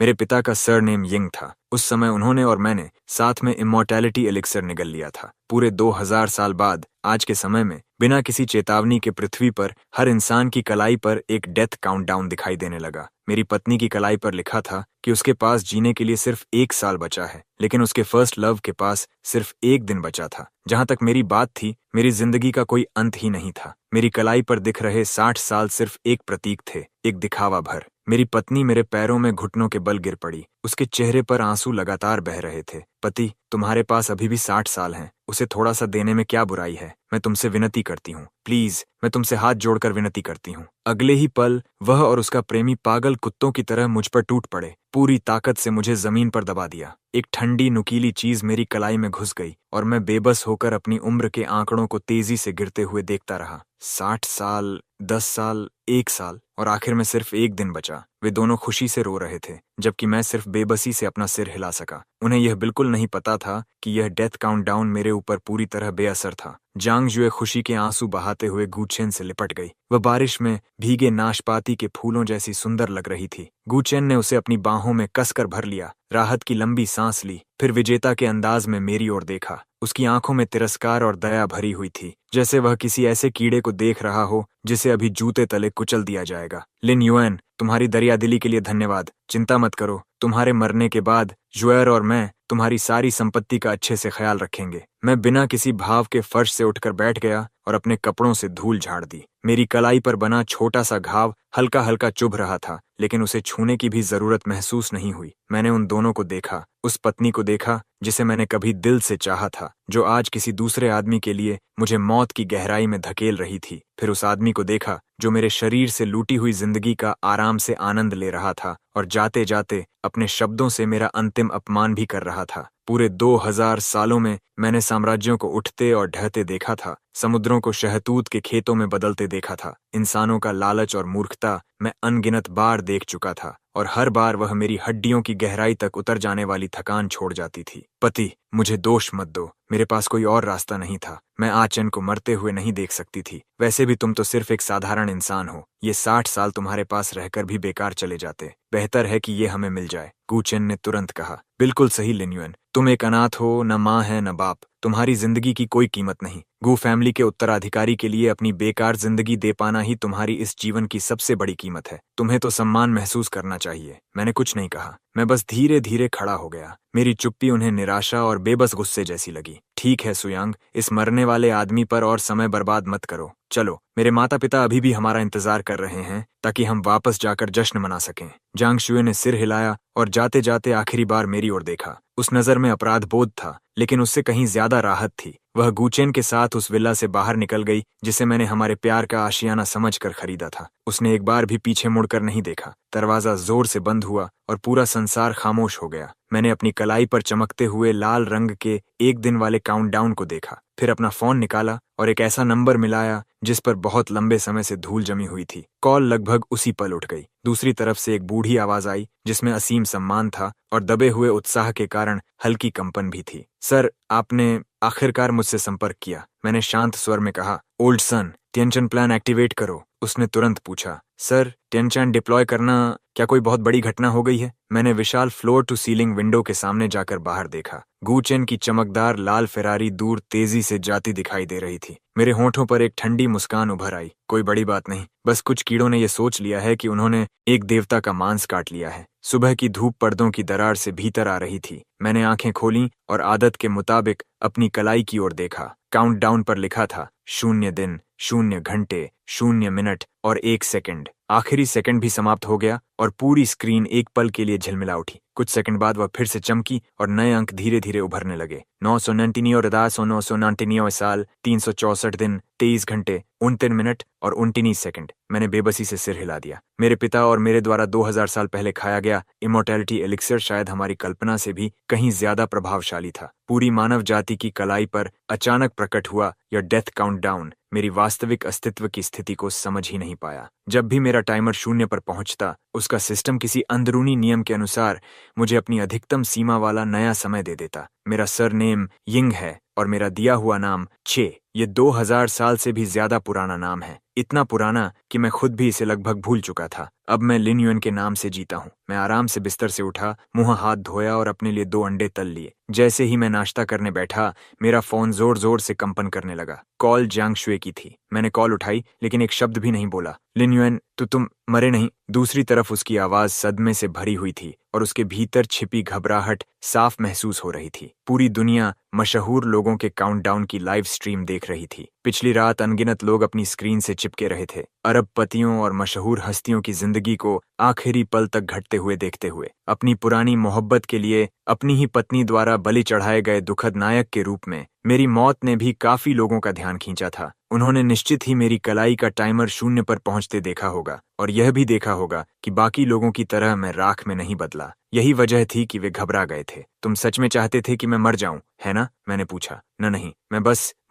मेरे पिता का सरनेम यिंग था। उस समय उन्होंने और मैंने साथ में इमॉर्टैलिटी एलिक्सर निगल लिया था। पूरे 2000 साल बाद आज के समय में बिना किसी चेतावनी के पृथ्वी पर हर इंसान की कलाई पर एक डेथ काउंटडाउन दिखाई देने लगा। मेरी पत्नी की कलाई पर लिखा था कि उसके पास जीने के लिए सिर्फ 1 साल बचा है, लेकिन उसके फर्स्ट लव के पास सिर्फ 1 दिन बचा था। जहां तक मेरी बात थी, मेरी जिंदगी का कोई अंत ही नहीं था। मेरी कलाई पर दिख रहे 60 साल सिर्फ एक प्रतीक थे, एक दिखावा भर। मेरी पत्नी मेरे पैरों में घुटनों के बल गिर पड़ी। उसके चेहरे पर आंसू लगातार बह रहे थे। पति, तुम्हारे पास अभी भी 60 साल हैं, उसे थोड़ा सा देने में क्या बुराई है? मैं तुमसे विनती करती हूँ, प्लीज, मैं तुमसे हाथ जोड़कर विनती करती हूँ। अगले ही पल वह और उसका प्रेमी पागल कुत्तों की तरह मुझ पर टूट पड़े। पूरी ताकत से मुझे जमीन पर दबा दिया। एक ठंडी नुकीली चीज मेरी कलाई में घुस गई और मैं बेबस होकर अपनी उम्र के आंकड़ों को तेजी से गिरते हुए देखता रहा। 60 साल, 10 साल, 1 साल, और आखिर में सिर्फ 1 दिन बचा। वे दोनों खुशी से रो रहे थे, जबकि मैं सिर्फ बेबसी से अपना सिर हिला सका। उन्हें यह बिल्कुल नहीं पता था कि यह डेथ काउंटडाउन मेरे ऊपर पूरी तरह बेअसर था। जांग जुए खुशी के आंसू बहाते हुए गूचेन से लिपट गई। वह बारिश में भीगे नाशपाती के फूलों जैसी सुंदर लग रही थी। गूचेन ने उसे अपनी बाहों में कसकर भर लिया, राहत की लंबी सांस ली, फिर विजेता के अंदाज में मेरी ओर देखा। उसकी आंखों में तिरस्कार और दया भरी हुई थी, जैसे वह किसी ऐसे कीड़े को देख रहा हो जिसे अभी जूते तले कुचल दिया जाएगा। लिन युएन, तुम्हारी दरियादिली के लिए धन्यवाद। चिंता मत करो, तुम्हारे मरने के बाद जुएर और मैं तुम्हारी सारी संपत्ति का अच्छे से ख्याल रखेंगे। मैं बिना किसी भाव के फर्श से उठकर बैठ गया और अपने कपड़ों से धूल झाड़ दी। मेरी कलाई पर बना छोटा सा घाव हल्का हल्का चुभ रहा था, लेकिन उसे छूने की भी जरूरत महसूस नहीं हुई। मैंने उन दोनों को देखा, उस पत्नी को देखा जिसे मैंने कभी दिल से चाहा था, जो आज किसी दूसरे आदमी के लिए मुझे मौत की गहराई में धकेल रही थी। फिर उस आदमी को देखा जो मेरे शरीर से लूटी हुई जिंदगी का आराम से आनंद ले रहा था और जाते जाते अपने शब्दों से मेरा अंतिम अपमान भी कर रहा था। पूरे 2000 सालों में मैंने साम्राज्यों को उठते और ढहते देखा था, समुद्रों को शहतूत के खेतों में बदलते देखा था। इंसानों का लालच और मूर्खता मैं अनगिनत बार देख चुका था, और हर बार वह मेरी हड्डियों की गहराई तक उतर जाने वाली थकान छोड़ जाती थी। पति, मुझे दोष मत दो, मेरे पास कोई और रास्ता नहीं था। मैं आचन को मरते हुए नहीं देख सकती थी। वैसे भी तुम तो सिर्फ एक साधारण इंसान हो। ये 60 साल तुम्हारे पास रहकर भी बेकार चले जाते। बेहतर है कि ये हमें मिल जाए। गूचेन ने तुरंत कहा। बिल्कुल सही लिन्युएन, तुम एक अनाथ हो, न माँ है न बाप। तुम्हारी जिंदगी की कोई कीमत नहीं। गू फैमिली के उत्तराधिकारी के लिए अपनी बेकार जिंदगी दे पाना ही तुम्हारी इस जीवन की सबसे बड़ी कीमत है। तुम्हें तो सम्मान महसूस करना चाहिए। मैंने कुछ नहीं कहा, मैं बस धीरे धीरे खड़ा हो गया। मेरी चुप्पी उन्हें निराशा और बेबस गुस्से जैसी लगी। ठीक है सुयांग, इस मरने वाले आदमी पर और समय बर्बाद मत करो। चलो, मेरे माता पिता अभी भी हमारा इंतजार कर रहे हैं ताकि हम वापस जाकर जश्न मना सकें। जांग शुए ने सिर हिलाया और जाते जाते आखिरी बार मेरी ओर देखा। उस नजर में अपराध बोध था, लेकिन उससे कहीं ज्यादा राहत थी। वह गूचेन के साथ उस विला से बाहर निकल गई जिसे मैंने हमारे प्यार का आशियाना समझकर खरीदा था। उसने एक बार भी पीछे मुड़कर नहीं देखा। दरवाजा जोर से बंद हुआ और पूरा संसार खामोश हो गया। मैंने अपनी कलाई पर चमकते हुए लाल रंग के 1 दिन वाले काउंटडाउन को देखा, फिर अपना फोन निकाला और एक ऐसा नंबर मिलाया जिस पर बहुत लंबे समय से धूल जमी हुई थी। कॉल लगभग उसी पल उठ गई। दूसरी तरफ से एक बूढ़ी आवाज आई जिसमें असीम सम्मान था और दबे हुए उत्साह के कारण हल्की कंपन भी थी। सर, आपने आखिरकार मुझसे संपर्क किया, मैंने शांत स्वर में कहा। Old son, tension plan activate करो। उसने तुरंत पूछा। सर, टेंशन डिप्लॉय करना क्या कोई बहुत बड़ी घटना हो गई है? मैंने विशाल फ्लोर टू सीलिंग विंडो के सामने जाकर बाहर देखा। गूचेन की चमकदार लाल फेरारी दूर तेजी से जाती दिखाई दे रही थी। मेरे होठों पर एक ठंडी मुस्कान उभर आई। कोई बड़ी बात नहीं, बस कुछ कीड़ों ने यह सोच लिया है कि उन्होंने एक देवता का मांस काट लिया है। सुबह की धूप पर्दों की दरार से भीतर आ रही थी। मैंने आंखें खोलीं और आदत के मुताबिक अपनी कलाई की ओर देखा। काउंटडाउन पर लिखा था 0 दिन, 0 घंटे, 0 मिनट और 1 सेकंड। आखिरी सेकंड भी समाप्त हो गया और पूरी स्क्रीन एक पल के लिए झिलमिला उठी। कुछ सेकंड बाद वह फिर से चमकी और नए अंक धीरे धीरे उभरने लगे। 999 साल, 364 दिन, 23 घंटे, 29 मिनट और 29 सेकंड। मैंने बेबसी से सिर हिला दिया। मेरे पिता और मेरे द्वारा 2000 साल पहले खाया गया इमॉर्टैलिटी एलिक्सर शायद हमारी कल्पना से भी कहीं ज्यादा प्रभावशाली था। पूरी मानव जाति की कलाई पर अचानक प्रकट हुआ यह डेथ काउंटडाउन मेरी वास्तविक अस्तित्व की स्थिति को समझ ही नहीं पाया। जब भी मेरा टाइमर 0 पर पहुंचता, उसका सिस्टम किसी अंदरूनी नियम के अनुसार मुझे अपनी अधिकतम सीमा वाला नया समय दे देता। मेरा सरनेम यिंग है और मेरा दिया हुआ नाम छे। ये 2000 साल से भी ज्यादा पुराना नाम है, इतना पुराना कि मैं खुद भी इसे लगभग भूल चुका था। अब मैं लिन युएन के नाम से जीता हूँ। मैं आराम से बिस्तर से उठा, मुंह हाथ धोया और अपने लिए 2 अंडे तल लिए। जैसे ही मैं नाश्ता करने बैठा, मेरा फोन जोर जोर से कंपन करने लगा। कॉल जियांग शुए की थी। मैंने कॉल उठाई, लेकिन एक शब्द भी नहीं बोला। लिन युएन, तुम मरे नहीं? दूसरी तरफ उसकी आवाज सदमे से भरी हुई थी और उसके भीतर छिपी घबराहट साफ महसूस हो रही थी। पूरी दुनिया मशहूर लोगों के काउंटडाउन की लाइव स्ट्रीम देख रही थी। पिछली रात अनगिनत लोग अपनी स्क्रीन से चिपके रहे थे, अरबपतियों और मशहूर हस्तियों की जिंदगी को आखिरी पल तक घटते हुए देखते हुए। अपनी पुरानी मोहब्बत के लिए अपनी ही पत्नी द्वारा बलि चढ़ाए गए दुखद नायक के रूप में मेरी मौत ने भी काफी लोगों का ध्यान खींचा था। उन्होंने निश्चित ही मेरी कलाई का टाइमर 0 पर पहुंचते देखा होगा और यह भी देखा होगा कि बाकी लोगों की तरह मैं राख में नहीं बदला। यही वजह थी कि वे घबरा गए थे। तुम सच में चाहते थे कि मैं मर जाऊं, है ना? मैंने पूछा। नहीं,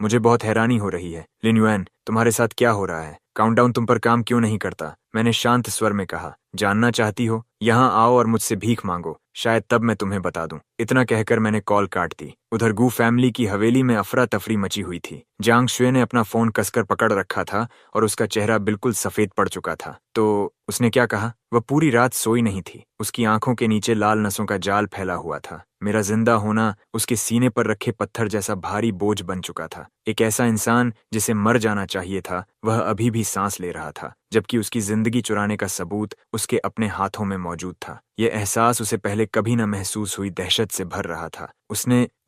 मुझे बहुत हैरानी हो रही है। लिन युएन, तुम्हारे साथ क्या हो रहा है? काउंटडाउन तुम पर काम क्यों नहीं करता? मैंने शांत स्वर में कहा। जानना चाहती हो? यहाँ आओ और मुझसे भीख मांगो, शायद तब मैं तुम्हें बता दूं। इतना कहकर मैंने कॉल काट दी। उधर गू फैमिली की हवेली में अफरा तफरी मची हुई थी। जियांग शुए ने अपना फोन कसकर पकड़ रखा था और उसका चेहरा बिल्कुल सफेद पड़ चुका था। तो उसने क्या कहा? वह पूरी रात सोई नहीं थी। उसकी आंखों के नीचे लाल नसों का जाल फैला हुआ था। मेरा जिंदा होना उसके सीने पर रखे पत्थर जैसा भारी बोझ बन चुका था। एक ऐसा इंसान जिसे मर जाना चाहिए था, वह अभी भी सांस ले रहा था, जबकि उसकी जिंदगी चुराने का सबूत उसके अपने हाथों में मौजूद था। यह एहसास उसे पहले कभी न महसूस हुई दहशत से भर रहा था।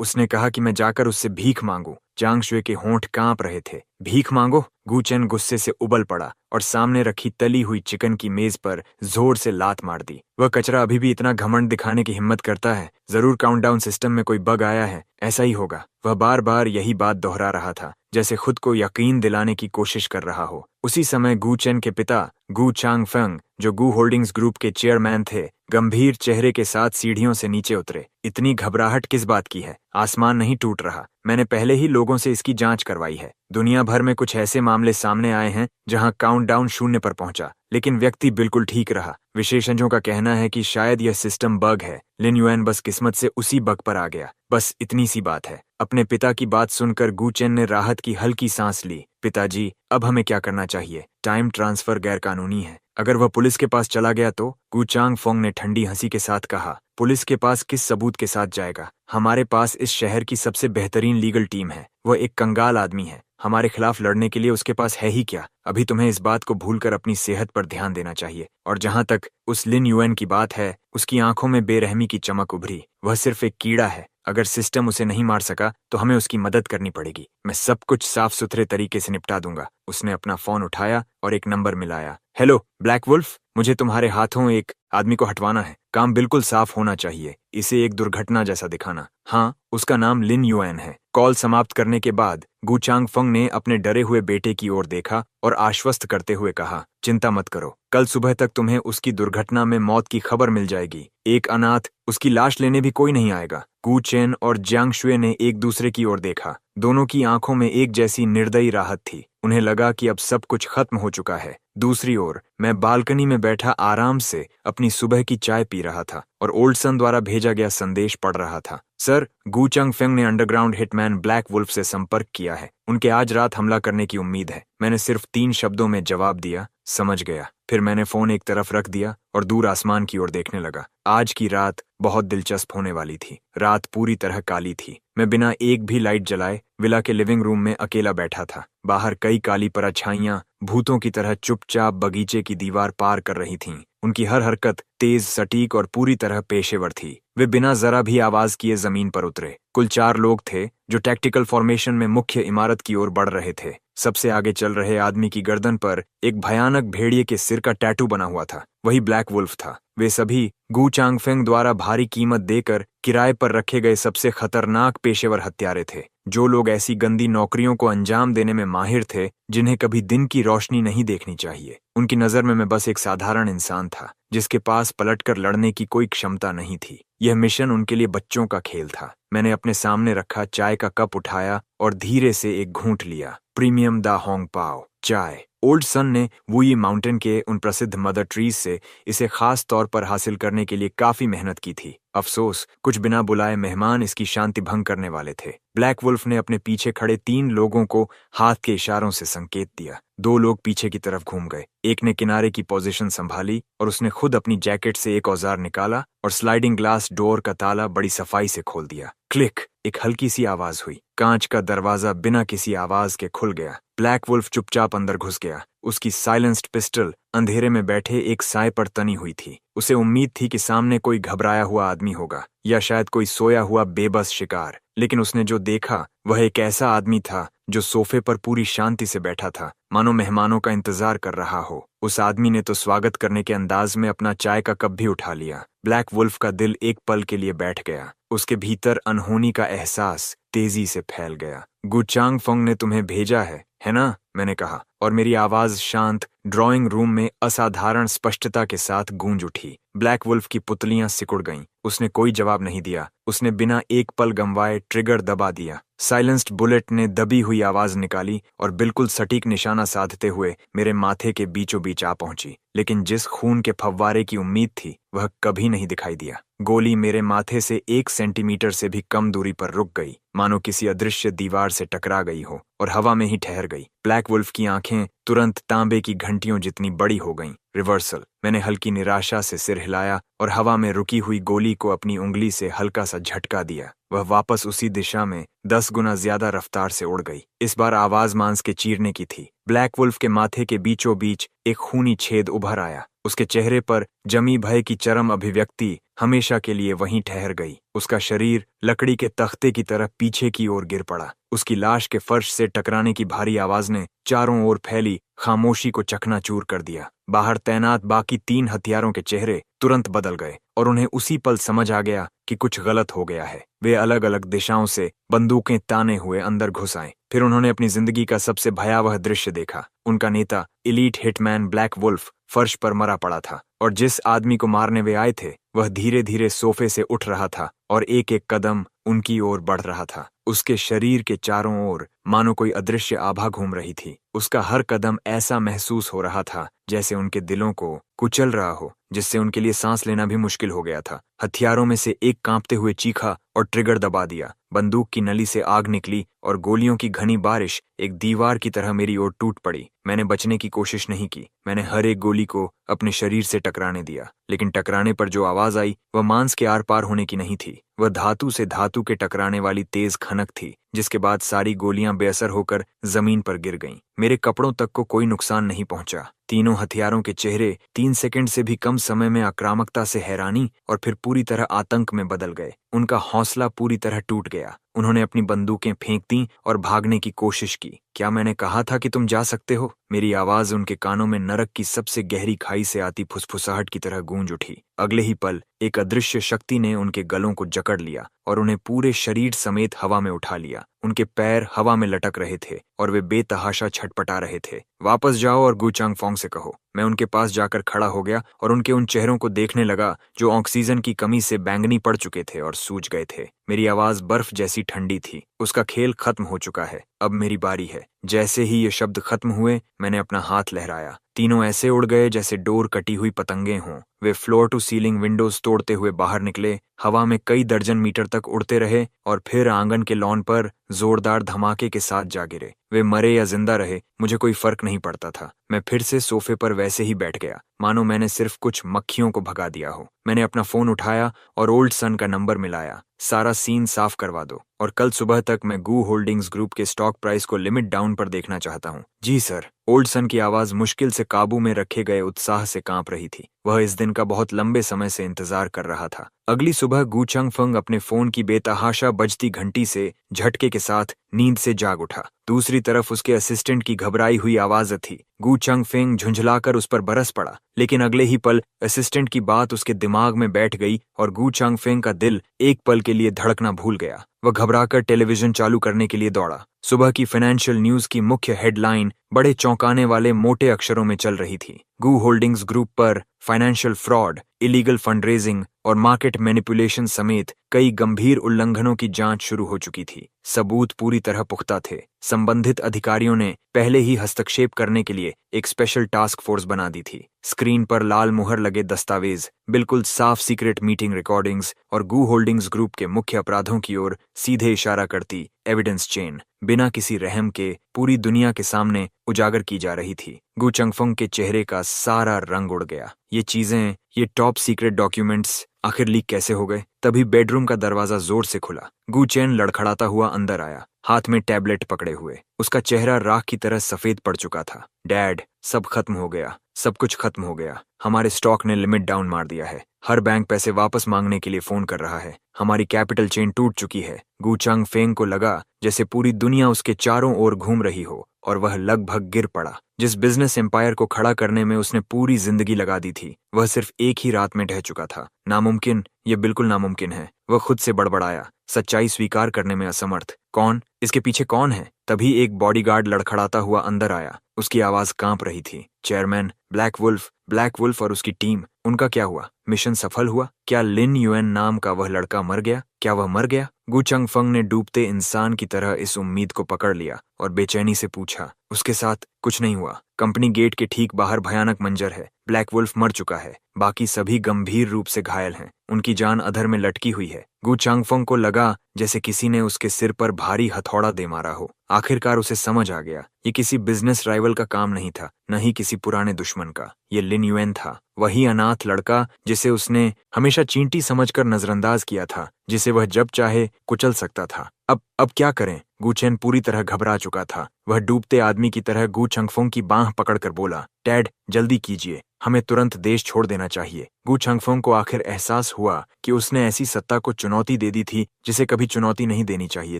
उसने कहा कि मैं जाकर उससे भीख मांगूं। जियांग शुए के होंठ कांप रहे थे। भीख मांगो? गू चेन गुस्से से उबल पड़ा और सामने रखी तली हुई चिकन की मेज पर जोर से लात मार दी। वह कचरा अभी भी इतना घमंड दिखाने की हिम्मत करता है। जरूर काउंटडाउन सिस्टम में कोई बग आया है, ऐसा ही होगा। वह बार बार यही बात दोहरा रहा था, जैसे खुद को यकीन दिलाने की कोशिश कर रहा हो। उसी समय गू चेन के पिता गू चांगफेंग, जो गू होल्डिंग्स ग्रुप के चेयरमैन थे, गंभीर चेहरे के साथ सीढ़ियों से नीचे उतरे। इतनी घबराहट किस बात की है? आसमान नहीं टूट रहा। मैंने पहले ही लोगों से इसकी जांच करवाई है। दुनिया भर में कुछ ऐसे मामले सामने आए हैं जहां काउंटडाउन 0 पर पहुंचा, लेकिन व्यक्ति बिल्कुल ठीक रहा। विशेषज्ञों का कहना है कि शायद यह सिस्टम बग है। लिन युएन बस किस्मत से उसी बग पर आ गया। बस इतनी सी बात है। अपने पिता की बात सुनकर गू चेन ने राहत की हल्की सांस ली। पिताजी, अब हमें क्या करना चाहिए? टाइम ट्रांसफर गैरकानूनी है। अगर वह पुलिस के पास चला गया तो? गू चांगफोंग ने ठंडी हंसी के साथ कहा। पुलिस के पास किस सबूत के साथ जाएगा? हमारे पास इस शहर की सबसे बेहतरीन लीगल टीम है। वह एक कंगाल आदमी है। हमारे खिलाफ लड़ने के लिए उसके पास है ही क्या? अभी तुम्हें इस बात को भूलकर अपनी सेहत पर ध्यान देना चाहिए। और जहां तक उस लिन युएन की बात है, उसकी आंखों में बेरहमी की चमक उभरी। वह सिर्फ एक कीड़ा है। अगर सिस्टम उसे नहीं मार सका तो हमें उसकी मदद करनी पड़ेगी। मैं सब कुछ साफ सुथरे तरीके से निपटा दूंगा। उसने अपना फोन उठाया और एक नंबर मिलाया। हेलो ब्लैक वुल्फ, मुझे तुम्हारे हाथों एक आदमी को हटवाना है। काम बिल्कुल साफ होना चाहिए, इसे एक दुर्घटना जैसा दिखाना। हाँ, उसका नाम लिन युएन है। कॉल समाप्त करने के बाद गू चांगफेंग ने अपने डरे हुए बेटे की ओर देखा और आश्वस्त करते हुए कहा, चिंता मत करो, कल सुबह तक तुम्हें उसकी दुर्घटना में मौत की खबर मिल जाएगी। एक अनाथ, उसकी लाश लेने भी कोई नहीं आएगा। गू चेन और जियांग शुए ने एक दूसरे की ओर देखा। दोनों की आंखों में एक जैसी निर्दयी राहत थी। उन्हें लगा कि अब सब कुछ खत्म हो चुका है। दूसरी ओर मैं बालकनी में बैठा आराम से अपनी सुबह की चाय पी रहा था और ओल्डसन द्वारा भेजा गया संदेश पढ़ रहा था। सर, गू चांगफेंग ने अंडरग्राउंड हिटमैन ब्लैक वुल्फ से संपर्क किया है। उनके आज रात हमला करने की उम्मीद है। मैंने सिर्फ 3 शब्दों में जवाब दिया, समझ गया। फिर मैंने फोन एक तरफ रख दिया और दूर आसमान की ओर देखने लगा। आज की रात बहुत दिलचस्प होने वाली थी। रात पूरी तरह काली थी। मैं बिना एक भी लाइट जलाए विला के लिविंग रूम में अकेला बैठा था। बाहर कई काली परछाइयां भूतों की तरह चुपचाप बगीचे की दीवार पार कर रही थीं। उनकी हर हरकत तेज, सटीक और पूरी तरह पेशेवर थी। वे बिना जरा भी आवाज किए जमीन पर उतरे। कुल 4 लोग थे जो टैक्टिकल फॉर्मेशन में मुख्य इमारत की ओर बढ़ रहे थे। सबसे आगे चल रहे आदमी की गर्दन पर एक भयानक भेड़िए के सिर का टैटू बना हुआ था। वही ब्लैक वुल्फ था। वे सभी गू चांगफेंग द्वारा भारी कीमत देकर किराए पर रखे गए सबसे खतरनाक पेशेवर हत्यारे थे। जो लोग ऐसी गंदी नौकरियों को अंजाम देने में माहिर थे जिन्हें कभी दिन की रोशनी नहीं देखनी चाहिए। उनकी नजर में मैं बस एक साधारण इंसान था जिसके पास पलटकर लड़ने की कोई क्षमता नहीं थी। यह मिशन उनके लिए बच्चों का खेल था। मैंने अपने सामने रखा चाय का कप उठाया और धीरे से एक घूंट लिया। प्रीमियम दा होंग पाओ। चाय। ओल्ड सन ने वुई माउंटेन के उन प्रसिद्ध मदर ट्रीज से इसे खास तौर पर हासिल करने के लिए काफी मेहनत की थी। अफसोस, कुछ बिना बुलाए मेहमान इसकी शांति भंग करने वाले थे। ब्लैक वुल्फ ने अपने पीछे खड़े 3 लोगों को हाथ के इशारों से संकेत दिया। 2 लोग पीछे की तरफ घूम गए। एक ने किनारे की पोजीशन संभाली और उसने खुद अपनी जैकेट से एक औजार निकाला और स्लाइडिंग ग्लास डोर का ताला बड़ी सफाई से खोल दिया। क्लिक, एक हल्की सी आवाज हुई। कांच का दरवाजा बिना किसी आवाज के खुल गया। ब्लैक वुल्फ चुपचाप अंदर घुस गया। उसकी साइलेंस्ड पिस्टल अंधेरे में बैठे एक साए पर तनी हुई थी। उसे उम्मीद थी कि सामने कोई घबराया हुआ आदमी होगा या शायद कोई सोया हुआ बेबस शिकार, लेकिन उसने जो देखा वह एक ऐसा आदमी था जो सोफे पर पूरी शांति से बैठा था, मानो मेहमानों का इंतजार कर रहा हो। उस आदमी ने तो स्वागत करने के अंदाज में अपना चाय का कप भी उठा लिया। ब्लैक वुल्फ का दिल एक पल के लिए बैठ गया। उसके भीतर अनहोनी का एहसास तेजी से फैल गया। गुचांग फेंग ने तुम्हें भेजा है ना? मैंने कहा, और मेरी आवाज शांत ड्राइंग रूम में असाधारण स्पष्टता के साथ गूंज उठी। ब्लैक वुल्फ की पुतलियां सिकुड़ गईं। उसने कोई जवाब नहीं दिया। उसने बिना एक पल गंवाए ट्रिगर दबा दिया। साइलेंस्ड बुलेट ने दबी हुई आवाज निकाली और बिल्कुल सटीक निशाना साधते हुए मेरे माथे के बीचों बीच आ पहुंची, लेकिन जिस खून के फव्वारे की उम्मीद थी वह कभी नहीं दिखाई दिया। गोली मेरे माथे से 1 सेंटीमीटर से भी कम दूरी पर रुक गई, मानो किसी अदृश्य दीवार से टकरा गई हो और हवा में ही ठहर गई। ब्लैक वुल्फ की आंखें तुरंत तांबे की घंटियों जितनी बड़ी हो गईं। रिवर्सल। मैंने हल्की निराशा से सिर हिलाया और हवा में रुकी हुई गोली को अपनी उंगली से हल्का सा झटका दिया। वह वापस उसी दिशा में 10 गुना ज्यादा रफ्तार से उड़ गई। इस बार आवाज मांस के चीरने की थी। ब्लैक वुल्फ के माथे के बीचों बीच एक खूनी छेद उभर आया। उसके चेहरे पर जमी भय की चरम अभिव्यक्ति हमेशा के लिए वहीं ठहर गई। उसका शरीर लकड़ी के तख्ते की तरह पीछे की ओर गिर पड़ा। उसकी लाश के फर्श से टकराने की भारी आवाज ने चारों ओर फैली खामोशी को चकनाचूर कर दिया। बाहर तैनात बाकी 3 हथियारों के चेहरे तुरंत बदल गए और उन्हें उसी पल समझ आ गया कि कुछ गलत हो गया है। वे अलग अलग दिशाओं से बंदूकें ताने हुए अंदर घुस आए। फिर उन्होंने अपनी जिंदगी का सबसे भयावह दृश्य देखा। उनका नेता, एलीट हिटमैन ब्लैक वुल्फ, फर्श पर मरा पड़ा था और जिस आदमी को मारने वे आए थे वह धीरे धीरे सोफे से उठ रहा था और एक एक कदम उनकी ओर बढ़ रहा था। उसके शरीर के चारों ओर मानो कोई अदृश्य आभा घूम रही थी। उसका हर कदम ऐसा महसूस हो रहा था जैसे उनके दिलों को कुचल रहा हो, जिससे उनके लिए सांस लेना भी मुश्किल हो गया था। हथियारों में से एक कांपते हुए चीखा और ट्रिगर दबा दिया। बंदूक की नली से आग निकली और गोलियों की घनी बारिश एक दीवार की तरह मेरी ओर टूट पड़ी। मैंने बचने की कोशिश नहीं की। मैंने हर एक गोली को अपने शरीर से टकराने दिया, लेकिन टकराने पर जो आवाज आई वह मांस के आर पार होने की नहीं थी। वह धातु से धातु के टकराने वाली तेज खनक थी, जिसके बाद सारी गोलियां बेअसर होकर जमीन पर गिर गईं। मेरे कपड़ों तक को कोई नुकसान नहीं पहुंचा। तीनों हथियारों के चेहरे 3 सेकंड से भी कम समय में आक्रामकता से हैरानी और फिर पूरी तरह आतंक में बदल गए। उनका हौसला पूरी तरह टूट गया। उन्होंने अपनी बंदूकें फेंक दी और भागने की कोशिश की। क्या मैंने कहा था कि तुम जा सकते हो? मेरी आवाज उनके कानों में नरक की सबसे गहरी खाई से आती फुसफुसाहट की तरह गूंज उठी। अगले ही पल एक अदृश्य शक्ति ने उनके गलों को जकड़ लिया और उन्हें पूरे शरीर समेत हवा में उठा लिया। उनके पैर हवा में लटक रहे थे और वे बेतहाशा छटपटा रहे थे। वापस जाओ और गुचांग फेंग से कहो। मैं उनके पास जाकर खड़ा हो गया और उनके उन चेहरों को देखने लगा जो ऑक्सीजन की कमी से बैंगनी पड़ चुके थे और सूज गए थे। मेरी आवाज बर्फ जैसी ठंडी थी। उसका खेल खत्म हो चुका है, अब मेरी बारी है। जैसे ही ये शब्द खत्म हुए, मैंने अपना हाथ लहराया। तीनों ऐसे उड़ गए जैसे डोर कटी हुई पतंगे हों। वे फ्लोर टू सीलिंग विंडोज तोड़ते हुए बाहर निकले, हवा में कई दर्जन मीटर तक उड़ते रहे और फिर आंगन के लॉन पर जोरदार धमाके के साथ जा गिरे। वे मरे या जिंदा रहे, मुझे कोई फर्क नहीं पड़ता था। मैं फिर से सोफे पर वैसे ही बैठ गया, मानो मैंने सिर्फ कुछ मक्खियों को भगा दिया हो। मैंने अपना फोन उठाया और ओल्ड सन का नंबर मिलाया। सारा सीन साफ करवा दो और कल सुबह तक मैं गू होल्डिंग्स ग्रुप के स्टॉक प्राइस को लिमिट डाउन पर देखना चाहता हूँ। जी सर। ओल्ड सन की आवाज मुश्किल से काबू में रखे गए उत्साह से कांप रही थी। वह इस दिन का बहुत लंबे समय से इंतजार कर रहा था। अगली सुबह गुचांग फेंग अपने फोन की बेतहाशा बजती घंटी से झटके के साथ नींद से जाग उठा। दूसरी तरफ उसके असिस्टेंट की घबराई हुई आवाज थी। गुचांग फेंग झुंझलाकर उस पर बरस पड़ा, लेकिन अगले ही पल असिस्टेंट की बात उसके दिमाग में बैठ गई और गुचांग फेंग का दिल एक पल के लिए धड़कना भूल गया। वह घबराकर टेलीविजन चालू करने के लिए दौड़ा। सुबह की फाइनेंशियल न्यूज की मुख्य हेडलाइन बड़े चौंकाने वाले मोटे अक्षरों में चल रही थी। गू होल्डिंग्स ग्रुप पर फाइनेंशियल फ्रॉड, इलीगल फंडरेजिंग और मार्केट मैनिपुलेशन समेत कई गंभीर उल्लंघनों की जांच शुरू हो चुकी थी। सबूत पूरी तरह पुख्ता थे। संबंधित अधिकारियों ने पहले ही हस्तक्षेप करने के लिए एक स्पेशल टास्क फोर्स बना दी थी। स्क्रीन पर लाल मुहर लगे दस्तावेज, बिल्कुल साफ सीक्रेट मीटिंग रिकॉर्डिंग्स और गू होल्डिंग्स ग्रुप के मुख्य अपराधों की ओर सीधे इशारा करती एविडेंस चेन बिना किसी रहम के पूरी दुनिया के सामने उजागर की जा रही थी। गू चंगफंग के चेहरे का सारा रंग उड़ गया। ये चीजें, ये टॉप सीक्रेट डॉक्यूमेंट्स आखिर लीक कैसे हो गए? तभी बेडरूम का दरवाजा जोर से खुला। गू चेन लड़खड़ाता हुआ अंदर आया, हाथ में टैबलेट पकड़े हुए। उसका चेहरा राख की तरह सफेद पड़ चुका था। डैड, सब खत्म हो गया, सब कुछ खत्म हो गया। हमारे स्टॉक ने लिमिट डाउन मार दिया है। हर बैंक पैसे वापस मांगने के लिए फोन कर रहा है। हमारी कैपिटल चेन टूट चुकी है। गू चंगफेंग को लगा जैसे पूरी दुनिया उसके चारों ओर घूम रही हो और वह लगभग गिर पड़ा। जिस बिजनेस एम्पायर को खड़ा करने में उसने पूरी जिंदगी लगा दी थी, वह सिर्फ एक ही रात में ढह चुका था। नामुमकिन, यह बिल्कुल नामुमकिन है। वह खुद से बड़बड़ाया, सच्चाई स्वीकार करने में असमर्थ। कौन? इसके पीछे कौन है? तभी एक बॉडीगार्ड लड़खड़ाता हुआ अंदर आया। उसकी आवाज कांप रही थी। चेयरमैन, ब्लैक वुल्फ और उसकी टीम, उनका क्या हुआ? मिशन सफल हुआ? क्या लिन युएन नाम का वह लड़का मर गया? क्या वह मर गया? गू चंगफंग ने डूबते इंसान की तरह इस उम्मीद को पकड़ लिया और बेचैनी से पूछा, उसके साथ कुछ नहीं हुआ? कंपनी गेट के ठीक बाहर भयानक मंजर है। ब्लैक वुल्फ मर चुका है, बाकी सभी गंभीर रूप से घायल हैं। उनकी जान अधर में लटकी हुई है। गू चंगफंग को लगा जैसे किसी ने उसके सिर पर भारी हथौड़ा दे मारा हो। आखिरकार उसे समझ आ गया, ये किसी बिजनेस राइवल का काम नहीं था, न ही किसी पुराने दुश्मन का। ये लिन युएन था, वही अनाथ लड़का जिसे उसने हमेशा चींटी समझकर नजरअंदाज किया था, जिसे वह जब चाहे कुचल सकता था। अब क्या करें? गू चेन पूरी तरह घबरा चुका था। वह डूबते आदमी की तरह गू चंगफंग की बांह पकड़कर बोला, डैड, जल्दी कीजिए, हमें तुरंत देश छोड़ देना चाहिए। गू चंगफंग को आखिर एहसास हुआ कि उसने ऐसी सत्ता को चुनौती दे दी थी जिसे कभी चुनौती नहीं देनी चाहिए